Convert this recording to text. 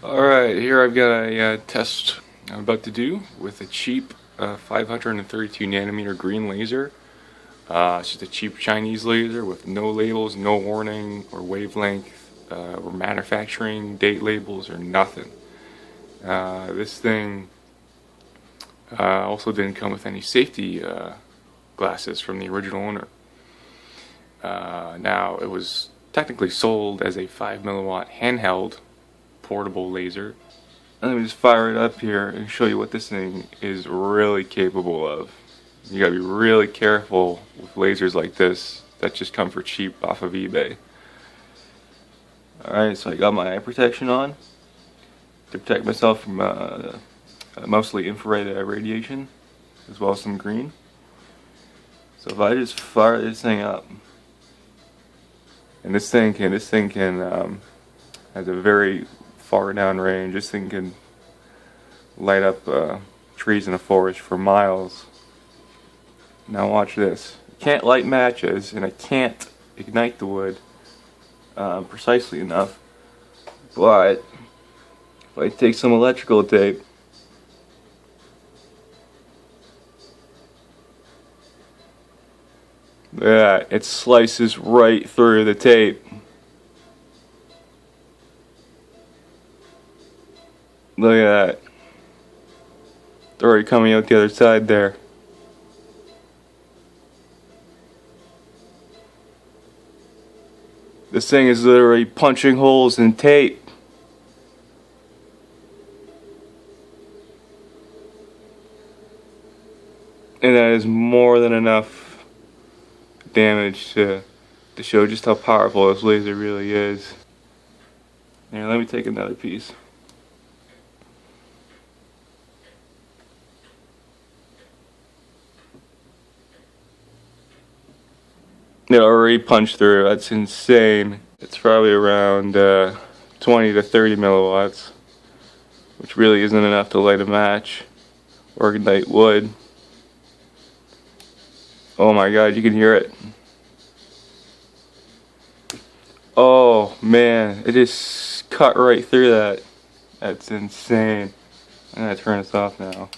Alright, here I've got a test I'm about to do with a cheap 532 nanometer green laser. It's just a cheap Chinese laser with no labels, no warning or wavelength or manufacturing date labels or nothing. This thing also didn't come with any safety glasses from the original owner. Now it was technically sold as a 5 milliwatt handheld portable laser. Let me just fire it up here and show you what this thing is really capable of. You gotta be really careful with lasers like this that just come for cheap off of eBay. Alright, so I got my eye protection on to protect myself from mostly infrared radiation as well as some green. So if I just fire this thing up, and this thing can has a very far down range. This thing can light up trees in a forest for miles. Now watch this. I can't light matches and I can't ignite the wood precisely enough, but if I take some electrical tape it slices right through the tape. Look at that. They're already coming out the other side there. This thing is literally punching holes in tape. And that is more than enough damage to show just how powerful this laser really is. Here, let me take another piece. It already punched through. That's insane. It's probably around 20 to 30 milliwatts, which really isn't enough to light a match or ignite wood. Oh my god, you can hear it. Oh man, it just cut right through that. That's insane. I'm gonna turn this off now.